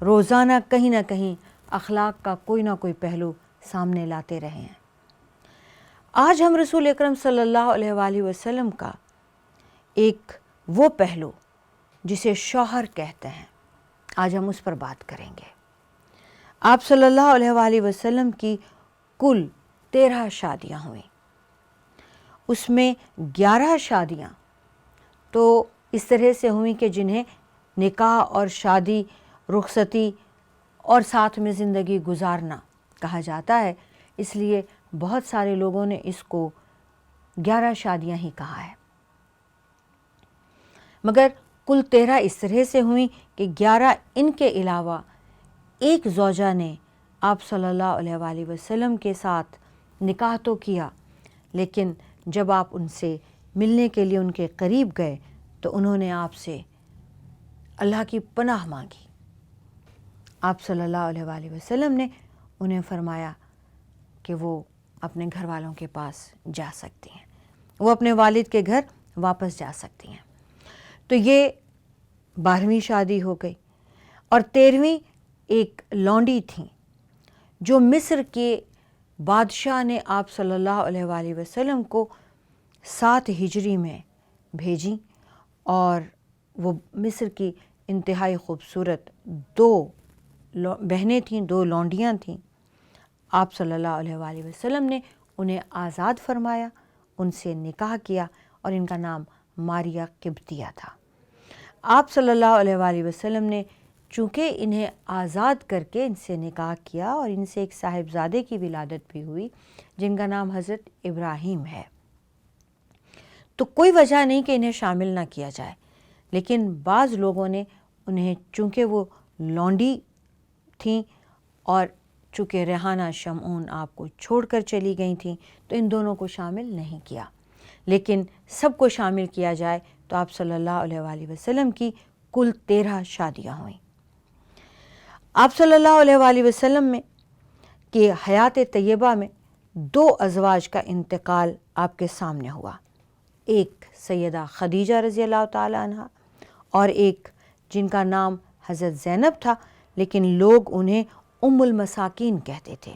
روزانہ کہیں نہ کہیں اخلاق کا کوئی نہ کوئی پہلو سامنے لاتے رہے ہیں۔ آج ہم رسول اکرم صلی اللہ علیہ وآلہ وسلم کا ایک وہ پہلو جسے شوہر کہتے ہیں، آج ہم اس پر بات کریں گے۔ آپ صلی اللہ علیہ وآلہ وسلم کی کل 13 شادیاں ہوئیں، اس میں 11 شادیاں تو اس طرح سے ہوئیں کہ جنہیں نکاح اور شادی، رخصتی اور ساتھ میں زندگی گزارنا کہا جاتا ہے، اس لیے بہت سارے لوگوں نے اس کو 11 شادیاں ہی کہا ہے، مگر کل 13 اس طرح سے ہوئیں کہ 11 ان کے علاوہ ایک زوجہ نے آپ صلی اللہ علیہ وآلہ وسلم کے ساتھ نکاح تو کیا، لیکن جب آپ ان سے ملنے کے لیے ان کے قریب گئے تو انہوں نے آپ سے اللہ کی پناہ مانگی۔ آپ صلی اللہ علیہ وآلہ وسلم نے انہیں فرمایا کہ وہ اپنے گھر والوں کے پاس جا سکتی ہیں، وہ اپنے والد کے گھر واپس جا سکتی ہیں۔ تو یہ 12ویں شادی ہو گئی، اور 13ویں ایک لونڈی تھیں جو مصر کے بادشاہ نے آپ صلی اللہ علیہ وآلہ وسلم کو 7 ہجری میں بھیجیں، اور وہ مصر کی انتہائی خوبصورت 2 بہنیں تھیں، 2 لونڈیاں تھیں۔ آپ صلی اللہ علیہ وآلہ وسلم نے انہیں آزاد فرمایا، ان سے نکاح کیا، اور ان کا نام ماریہ قبطیہ تھا۔ آپ صلی اللہ علیہ وآلہ وسلم نے چونکہ انہیں آزاد کر کے ان سے نکاح کیا، اور ان سے ایک صاحبزادے کی ولادت بھی ہوئی جن کا نام حضرت ابراہیم ہے، تو کوئی وجہ نہیں کہ انہیں شامل نہ کیا جائے، لیکن بعض لوگوں نے انہیں چونکہ وہ لونڈی تھیں اور چونکہ ریحانہ شمعون آپ کو چھوڑ کر چلی گئی تھیں تو ان دونوں کو شامل نہیں کیا، لیکن سب کو شامل کیا جائے تو آپ صلی اللہ علیہ وآلہ وسلم کی کل 13 شادیاں ہوئیں۔ آپ صلی اللہ علیہ وآلہ وسلم میں کہ حیات طیبہ میں 2 ازواج کا انتقال آپ کے سامنے ہوا، ایک سیدہ خدیجہ رضی اللہ تعالی عنہ اور ایک جن کا نام حضرت زینب تھا، لیکن لوگ انہیں ام المساکین کہتے تھے۔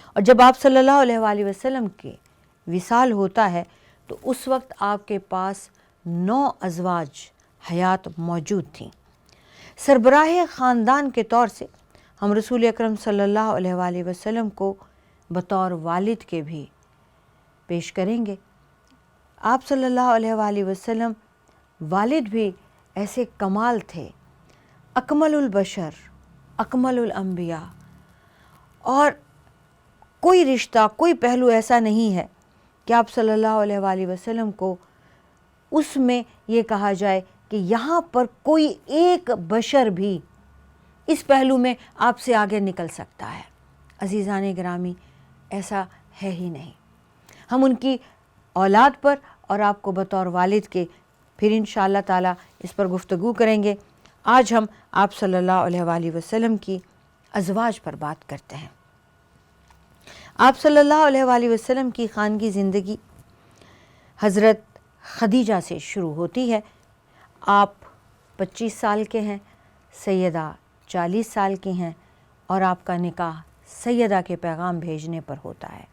اور جب آپ صلی اللہ علیہ وآلہ وسلم کے وصال ہوتا ہے تو اس وقت آپ کے پاس 9 ازواج حیات موجود تھیں۔ سربراہ خاندان کے طور سے ہم رسول اکرم صلی اللہ علیہ وآلہ وسلم کو بطور والد کے بھی پیش کریں گے۔ آپ صلی اللہ علیہ وآلہ وسلم والد بھی ایسے کمال تھے، اکمل البشر، اکمل الانبیاء، اور کوئی رشتہ، کوئی پہلو ایسا نہیں ہے کہ آپ صلی اللہ علیہ وآلہ وسلم کو اس میں یہ کہا جائے کہ یہاں پر کوئی ایک بشر بھی اس پہلو میں آپ سے آگے نکل سکتا ہے۔ عزیزان گرامی، ایسا ہے ہی نہیں۔ ہم ان کی اولاد پر اور آپ کو بطور والد کے پھر انشاءاللہ تعالی اس پر گفتگو کریں گے۔ آج ہم آپ صلی اللہ علیہ وآلہ وسلم کی ازواج پر بات کرتے ہیں۔ آپ صلی اللہ علیہ وآلہ وسلم کی خانگی زندگی حضرت خدیجہ سے شروع ہوتی ہے۔ آپ 25 سال کے ہیں، سیدہ 40 سال کی ہیں، اور آپ کا نکاح سیدہ کے پیغام بھیجنے پر ہوتا ہے۔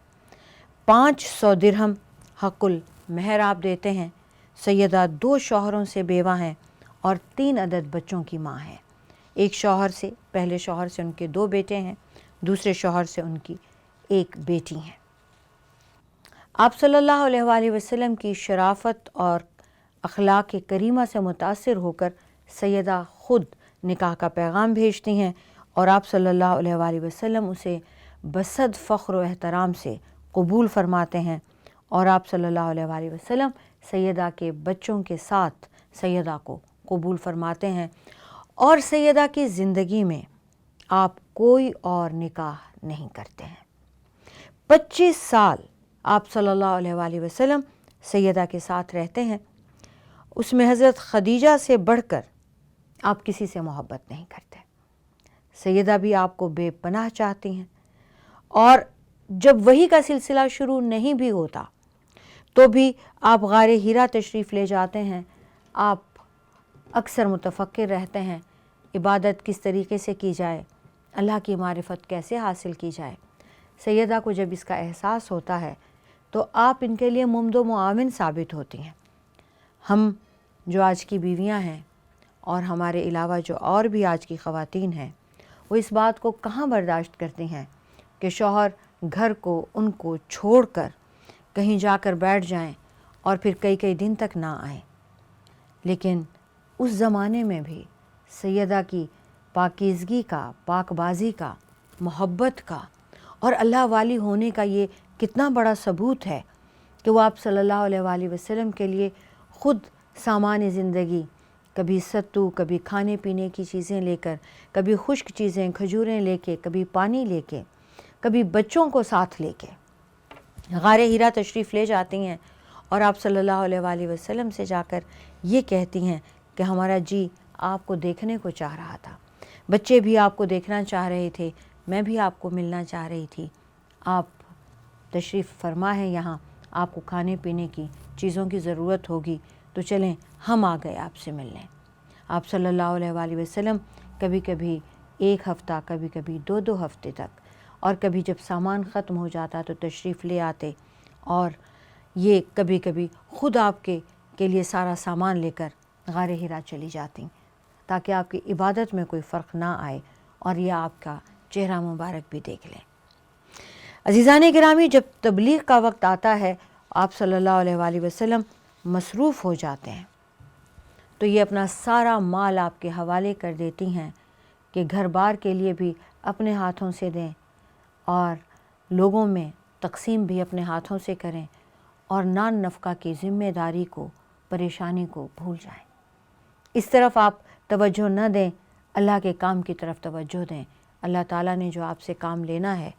500 درہم حق المہر آپ دیتے ہیں۔ سیدہ 2 شوہروں سے بیوہ ہیں اور 3 عدد بچوں کی ماں ہیں۔ ایک شوہر سے، پہلے شوہر سے ان کے 2 بیٹے ہیں، دوسرے شوہر سے ان کی 1 بیٹی ہیں۔ آپ صلی اللہ علیہ وآلہ وسلم کی شرافت اور اخلاق کریمہ سے متاثر ہو کر سیدہ خود نکاح کا پیغام بھیجتی ہیں، اور آپ صلی اللہ علیہ وآلہ وسلم اسے بصد فخر و احترام سے قبول فرماتے ہیں، اور آپ صلی اللہ علیہ وآلہ وسلم سیدہ کے بچوں کے ساتھ سیدہ کو قبول فرماتے ہیں، اور سیدہ کی زندگی میں آپ کوئی اور نکاح نہیں کرتے ہیں۔ 25 سال آپ صلی اللہ علیہ وآلہ وسلم سیدہ کے ساتھ رہتے ہیں، اس میں حضرت خدیجہ سے بڑھ کر آپ کسی سے محبت نہیں کرتے۔ سیدہ بھی آپ کو بے پناہ چاہتی ہیں، اور جب وحی کا سلسلہ شروع نہیں بھی ہوتا تو بھی آپ غار ہیرا تشریف لے جاتے ہیں۔ آپ اکثر متفکر رہتے ہیں عبادت کس طریقے سے کی جائے، اللہ کی معرفت کیسے حاصل کی جائے۔ سیدہ کو جب اس کا احساس ہوتا ہے تو آپ ان کے لیے ممد و معاون ثابت ہوتی ہیں۔ ہم جو آج کی بیویاں ہیں اور ہمارے علاوہ جو اور بھی آج کی خواتین ہیں، وہ اس بات کو کہاں برداشت کرتی ہیں کہ شوہر گھر کو ان کو چھوڑ کر کہیں جا کر بیٹھ جائیں اور پھر کئی کئی دن تک نہ آئیں۔ لیکن اس زمانے میں بھی سیدہ کی پاکیزگی کا، پاک بازی کا، محبت کا اور اللہ والی ہونے کا یہ کتنا بڑا ثبوت ہے کہ وہ آپ صلی اللہ علیہ وآلہ وسلم کے لیے خود سامان زندگی، کبھی ستو، کبھی کھانے پینے کی چیزیں لے کر، کبھی خشک چیزیں، کھجوریں لے کے، کبھی پانی لے کے، کبھی بچوں کو ساتھ لے کے غار ہیرا تشریف لے جاتی ہیں اور آپ صلی اللہ علیہ وآلہ وسلم سے جا کر یہ کہتی ہیں کہ ہمارا جی آپ کو دیکھنے کو چاہ رہا تھا، بچے بھی آپ کو دیکھنا چاہ رہے تھے، میں بھی آپ کو ملنا چاہ رہی تھی، آپ تشریف فرما ہے یہاں، آپ کو کھانے پینے کی چیزوں کی ضرورت ہوگی تو چلیں ہم آ گئے آپ سے ملنے۔ آپ صلی اللہ علیہ وآلہ وسلم کبھی کبھی 1 ہفتہ، کبھی کبھی 2 ہفتے تک، اور کبھی جب سامان ختم ہو جاتا تو تشریف لے آتے، اور یہ کبھی کبھی خود آپ کے لیے سارا سامان لے کر غار ہیرا چلی جاتی تاکہ آپ کی عبادت میں کوئی فرق نہ آئے اور یہ آپ کا چہرہ مبارک بھی دیکھ لیں۔ عزیزان گرامی، جب تبلیغ کا وقت آتا ہے آپ صلی اللہ علیہ وآلہ وسلم مصروف ہو جاتے ہیں تو یہ اپنا سارا مال آپ کے حوالے کر دیتی ہیں کہ گھر بار کے لیے بھی اپنے ہاتھوں سے دیں اور لوگوں میں تقسیم بھی اپنے ہاتھوں سے کریں، اور نان نفقہ کی ذمہ داری کو، پریشانی کو بھول جائیں۔ اس طرف آپ توجہ نہ دیں، اللہ کے کام کی طرف توجہ دیں۔ اللہ تعالیٰ نے جو آپ سے کام لینا ہے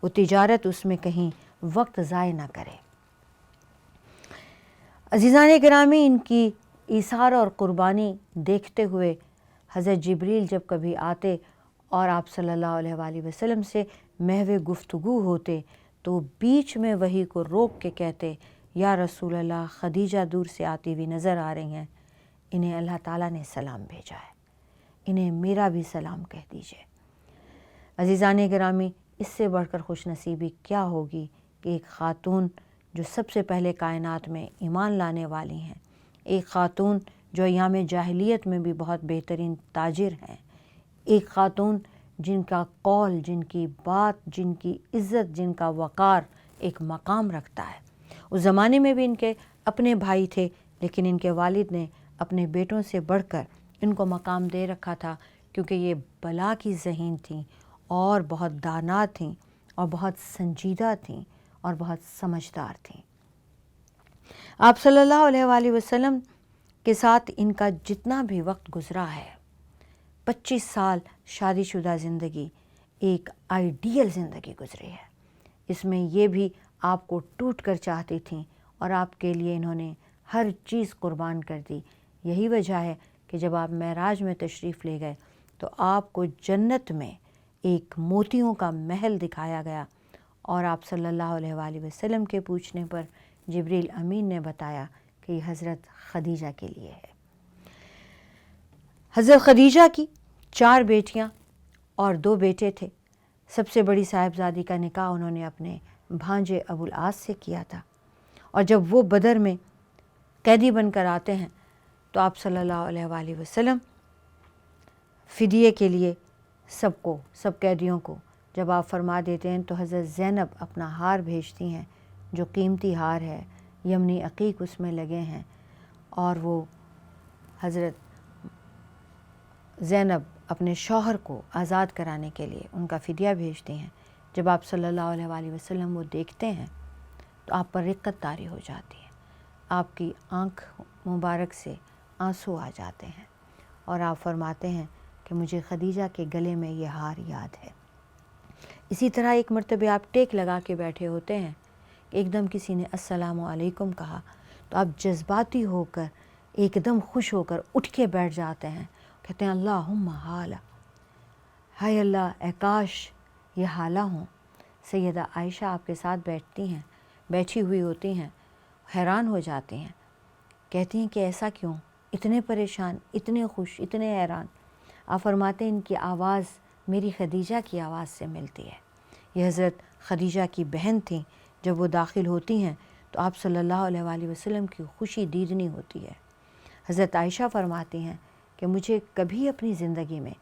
وہ تجارت، اس میں کہیں وقت ضائع نہ کرے۔ عزیزان گرامی، ان کی ایثار اور قربانی دیکھتے ہوئے حضرت جبریل جب کبھی آتے اور آپ صلی اللہ علیہ وآلہ وسلم سے محو گفتگو ہوتے تو بیچ میں وحی کو روک کے کہتے، یا رسول اللہ، خدیجہ دور سے آتی ہوئی نظر آ رہی ہیں، انہیں اللہ تعالیٰ نے سلام بھیجا ہے، انہیں میرا بھی سلام کہہ دیجئے۔ عزیزان گرامی، اس سے بڑھ کر خوش نصیبی کیا ہوگی کہ ایک خاتون جو سب سے پہلے کائنات میں ایمان لانے والی ہیں، ایک خاتون جو ایام جاہلیت میں بھی بہت بہترین تاجر ہیں، ایک خاتون جن کا قول، جن کی بات، جن کی عزت، جن کا وقار ایک مقام رکھتا ہے۔ اس زمانے میں بھی ان کے اپنے بھائی تھے، لیکن ان کے والد نے اپنے بیٹوں سے بڑھ کر ان کو مقام دے رکھا تھا، کیونکہ یہ بلا کی ذہین تھیں اور بہت دانا تھیں اور بہت سنجیدہ تھیں اور بہت سمجھدار تھیں۔ آپ صلی اللہ علیہ وآلہ وسلم کے ساتھ ان کا جتنا بھی وقت گزرا ہے، 25 سال شادی شدہ زندگی ایک آئیڈیل زندگی گزری ہے۔ اس میں یہ بھی آپ کو ٹوٹ کر چاہتی تھیں اور آپ کے لیے انہوں نے ہر چیز قربان کر دی۔ یہی وجہ ہے کہ جب آپ معراج میں تشریف لے گئے تو آپ کو جنت میں ایک موتیوں کا محل دکھایا گیا، اور آپ صلی اللہ علیہ وآلہ وسلم کے پوچھنے پر جبریل امین نے بتایا کہ یہ حضرت خدیجہ کے لیے ہے۔ حضرت خدیجہ کی 4 بیٹیاں اور 2 بیٹے تھے۔ سب سے بڑی صاحبزادی کا نکاح انہوں نے اپنے بھانجے ابو العاص سے کیا تھا، اور جب وہ بدر میں قیدی بن کر آتے ہیں تو آپ صلی اللہ علیہ وآلہ وسلم فدیے کے لیے سب قیدیوں کو جب آپ فرما دیتے ہیں تو حضرت زینب اپنا ہار بھیجتی ہیں، جو قیمتی ہار ہے، یمنی عقیق اس میں لگے ہیں، اور وہ حضرت زینب اپنے شوہر کو آزاد کرانے کے لیے ان کا فدیہ بھیجتی ہیں۔ جب آپ صلی اللہ علیہ وآلہ وسلم وہ دیکھتے ہیں تو آپ پر رقت طاری ہو جاتی ہے، آپ کی آنکھ مبارک سے آنسو آ جاتے ہیں، اور آپ فرماتے ہیں کہ مجھے خدیجہ کے گلے میں یہ ہار یاد ہے۔ اسی طرح ایک مرتبہ آپ ٹیک لگا کے بیٹھے ہوتے ہیں، ایک دم کسی نے السلام علیکم کہا تو آپ جذباتی ہو کر ایک دم خوش ہو کر اٹھ کے بیٹھ جاتے ہیں، کہتے ہیں اللہم حالہ، ہائے اللہ، اے کاش یہ حالہ ہوں۔ سیدہ عائشہ آپ کے ساتھ بیٹھی ہوئی ہوتی ہیں، حیران ہو جاتی ہیں، کہتی ہیں کہ ایسا کیوں، اتنے پریشان، اتنے خوش، اتنے حیران؟ آپ فرماتے ہیں ان کی آواز میری خدیجہ کی آواز سے ملتی ہے۔ یہ حضرت خدیجہ کی بہن تھیں، جب وہ داخل ہوتی ہیں تو آپ صلی اللہ علیہ وآلہ وسلم کی خوشی دیدنی ہوتی ہے۔ حضرت عائشہ فرماتی ہیں کہ مجھے کبھی اپنی زندگی میں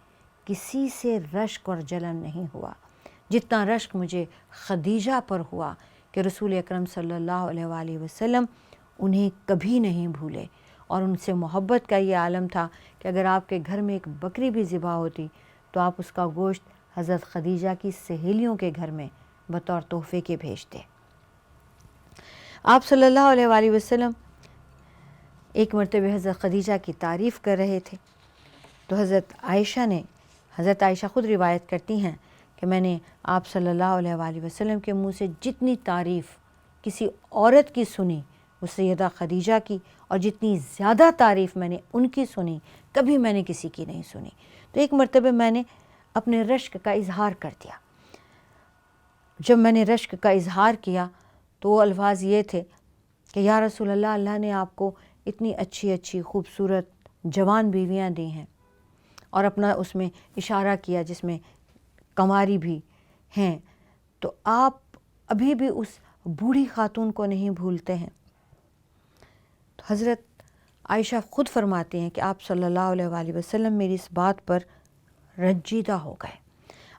کسی سے رشک اور جلن نہیں ہوا جتنا رشک مجھے خدیجہ پر ہوا کہ رسول اکرم صلی اللہ علیہ وآلہ وسلم انہیں کبھی نہیں بھولے، اور ان سے محبت کا یہ عالم تھا کہ اگر آپ کے گھر میں ایک بکری بھی ذبح ہوتی تو آپ اس کا گوشت حضرت خدیجہ کی سہیلیوں کے گھر میں بطور تحفے کے بھیجتے۔ آپ صلی اللہ علیہ وآلہ وسلم ایک مرتبہ حضرت خدیجہ کی تعریف کر رہے تھے تو حضرت عائشہ خود روایت کرتی ہیں کہ میں نے آپ صلی اللہ علیہ وآلہ وسلم کے منہ سے جتنی تعریف کسی عورت کی سنی وہ سیدہ خدیجہ کی، اور جتنی زیادہ تعریف میں نے ان کی سنی کبھی میں نے کسی کی نہیں سنی۔ تو ایک مرتبہ میں نے اپنے رشک کا اظہار کر دیا۔ جب میں نے رشک کا اظہار کیا تو وہ الفاظ یہ تھے کہ یا رسول اللہ، اللہ نے آپ کو اتنی اچھی اچھی خوبصورت جوان بیویاں دی ہیں، اور اپنا اس میں اشارہ کیا جس میں کنواری بھی ہیں، تو آپ ابھی بھی اس بوڑھی خاتون کو نہیں بھولتے ہیں۔ تو حضرت عائشہ خود فرماتے ہیں کہ آپ صلی اللہ علیہ وآلہ وسلم میری اس بات پر رنجیدہ ہو گئے۔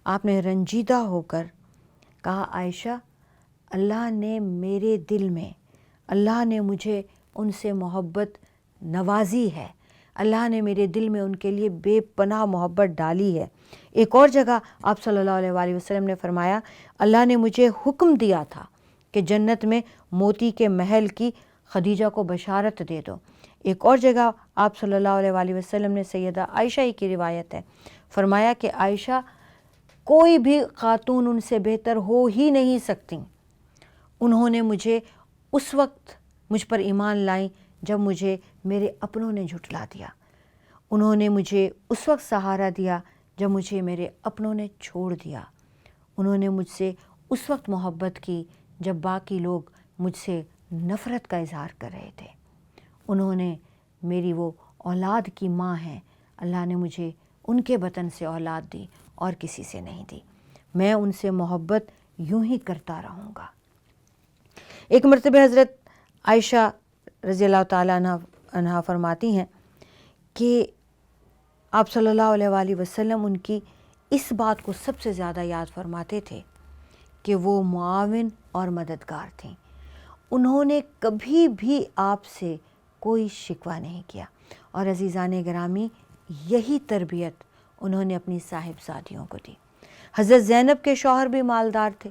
آپ نے رنجیدہ ہو کر کہا، عائشہ، اللہ نے میرے دل میں، اللہ نے مجھے ان سے محبت نوازی ہے، اللہ نے میرے دل میں ان کے لیے بے پناہ محبت ڈالی ہے۔ ایک اور جگہ آپ صلی اللہ علیہ وآلہ وسلم نے فرمایا، اللہ نے مجھے حکم دیا تھا کہ جنت میں موتی کے محل کی خدیجہ کو بشارت دے دو۔ ایک اور جگہ آپ صلی اللہ علیہ وآلہ وسلم نے، سیدہ عائشہ ہی کی روایت ہے، فرمایا کہ عائشہ، کوئی بھی خاتون ان سے بہتر ہو ہی نہیں سکتی، انہوں نے مجھے اس وقت مجھ پر ایمان لائیں جب مجھے میرے اپنوں نے جھٹلا دیا، انہوں نے مجھے اس وقت سہارا دیا جب مجھے میرے اپنوں نے چھوڑ دیا، انہوں نے مجھ سے اس وقت محبت کی جب باقی لوگ مجھ سے نفرت کا اظہار کر رہے تھے، انہوں نے میری وہ اولاد کی ماں ہیں، اللہ نے مجھے ان کے بطن سے اولاد دی اور کسی سے نہیں دی، میں ان سے محبت یوں ہی کرتا رہوں گا۔ ایک مرتبہ حضرت عائشہ رضی اللہ تعالیٰ عنہا فرماتی ہیں کہ آپ صلی اللہ علیہ وآلہ وسلم ان کی اس بات کو سب سے زیادہ یاد فرماتے تھے کہ وہ معاون اور مددگار تھیں، انہوں نے کبھی بھی آپ سے کوئی شکوہ نہیں کیا، اور عزیزان گرامی یہی تربیت انہوں نے اپنی صاحب زادیوں کو دی۔ حضرت زینب کے شوہر بھی مالدار تھے،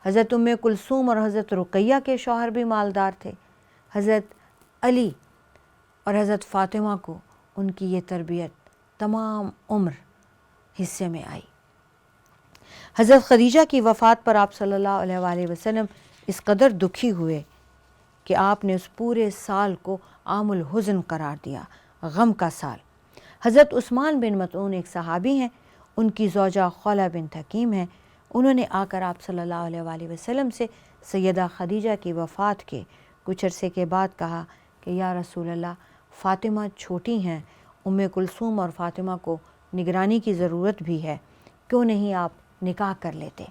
حضرت ام کلثوم اور حضرت رقیہ کے شوہر بھی مالدار تھے، حضرت علی اور حضرت فاطمہ کو ان کی یہ تربیت تمام عمر حصے میں آئی۔ حضرت خدیجہ کی وفات پر آپ صلی اللہ علیہ وآلہ وسلم اس قدر دکھی ہوئے کہ آپ نے اس پورے سال کو عام الحزن قرار دیا، غم کا سال۔ حضرت عثمان بن مطعون ایک صحابی ہیں، ان کی زوجہ خولہ بنت حکیم ہیں، انہوں نے آ کر آپ صلی اللہ علیہ وآلہ وسلم سے سیدہ خدیجہ کی وفات کے کچھ عرصے کے بعد کہا کہ یا رسول اللہ، فاطمہ چھوٹی ہیں، ام کلثوم اور فاطمہ کو نگرانی کی ضرورت بھی ہے، کیوں نہیں آپ نکاح کر لیتے؟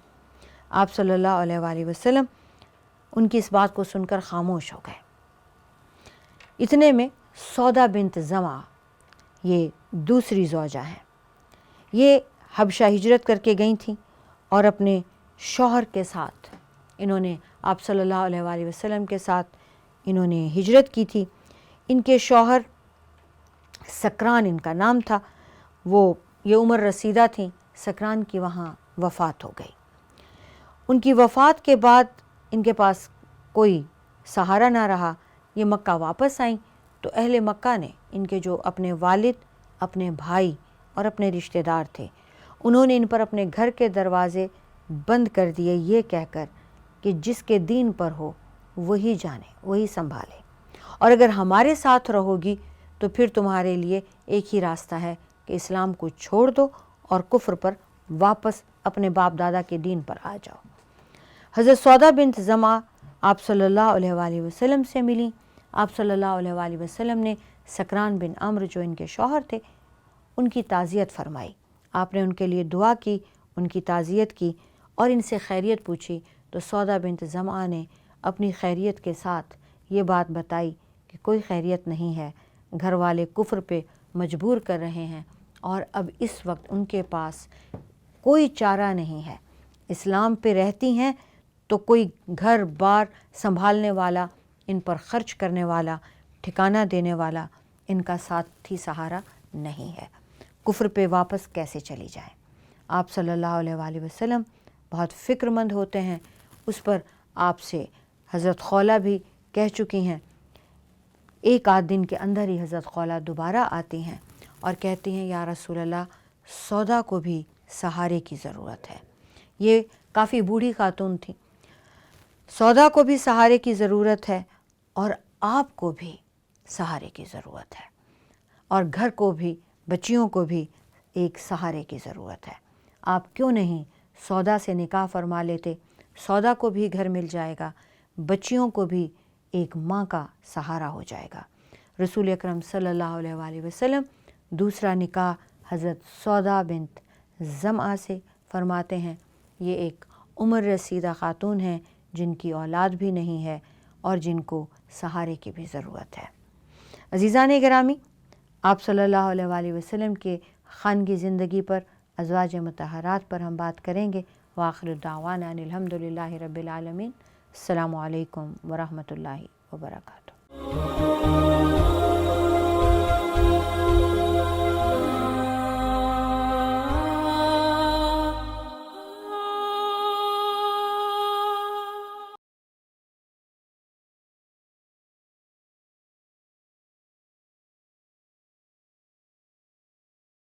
آپ صلی اللہ علیہ وآلہ وسلم ان کی اس بات کو سن کر خاموش ہو گئے۔ اتنے میں سودا بنت زمعہ، یہ دوسری زوجہ ہیں، یہ حبشہ ہجرت کر کے گئی تھیں اور اپنے شوہر کے ساتھ انہوں نے آپ صلی اللہ علیہ وآلہ وسلم کے ساتھ انہوں نے ہجرت کی تھی۔ ان کے شوہر سکران ان کا نام تھا، وہ یہ عمر رسیدہ تھیں، سکران کی وہاں وفات ہو گئی۔ ان کی وفات کے بعد ان کے پاس کوئی سہارا نہ رہا، یہ مکہ واپس آئیں تو اہل مکہ نے ان کے جو اپنے والد، اپنے بھائی اور اپنے رشتہ دار تھے، انہوں نے ان پر اپنے گھر کے دروازے بند کر دیے، یہ کہہ کر کہ جس کے دین پر ہو وہی جانے، وہی سنبھالے، اور اگر ہمارے ساتھ رہو گی تو پھر تمہارے لیے ایک ہی راستہ ہے کہ اسلام کو چھوڑ دو اور کفر پر واپس اپنے باپ دادا کے دین پر آ جاؤ۔ حضرت سودا بنت زمعہ آپ صلی اللہ علیہ وآلہ وسلم سے ملیں، آپ صلی اللہ علیہ وآلہ وسلم نے سکران بن عمرو جو ان کے شوہر تھے ان کی تعزیت فرمائی، آپ نے ان کے لیے دعا کی، ان کی تعزیت کی اور ان سے خیریت پوچھی۔ تو سودا بنت زمعہ نے اپنی خیریت کے ساتھ یہ بات بتائی کہ کوئی خیریت نہیں ہے، گھر والے کفر پہ مجبور کر رہے ہیں اور اب اس وقت ان کے پاس کوئی چارہ نہیں ہے۔ اسلام پہ رہتی ہیں تو کوئی گھر بار سنبھالنے والا، ان پر خرچ کرنے والا، ٹھکانہ دینے والا ان کا ساتھی سہارا نہیں ہے، کفر پہ واپس کیسے چلی جائیں۔ آپ صلی اللہ علیہ وآلہ وسلم بہت فکر مند ہوتے ہیں، اس پر آپ سے حضرت خولہ بھی کہہ چکی ہیں۔ ایک آدھ دن کے اندر ہی حضرت خولہ دوبارہ آتی ہیں اور کہتی ہیں یا رسول اللہ سودا کو بھی سہارے کی ضرورت ہے۔ یہ کافی بوڑھی خاتون تھی، سودا کو بھی سہارے کی ضرورت ہے اور آپ کو بھی سہارے کی ضرورت ہے، اور گھر کو بھی، بچیوں کو بھی ایک سہارے کی ضرورت ہے۔ آپ کیوں نہیں سودا سے نکاح فرما لیتے؟ سودا کو بھی گھر مل جائے گا، بچیوں کو بھی ایک ماں کا سہارا ہو جائے گا۔ رسول اکرم صلی اللہ علیہ وآلہ وسلم دوسرا نکاح حضرت سودا بنت زمعہ سے فرماتے ہیں۔ یہ ایک عمر رسیدہ خاتون ہیں جن کی اولاد بھی نہیں ہے اور جن کو سہارے کی بھی ضرورت ہے۔ عزیزان گرامی، آپ صلی اللہ علیہ وآلہ وسلم کے خانگی زندگی پر، ازواج مطہرات پر ہم بات کریں گے۔ وآخر دعوانا ان الحمد للہ رب العالمین۔ السلام علیکم ورحمۃ اللہ وبرکاتہ۔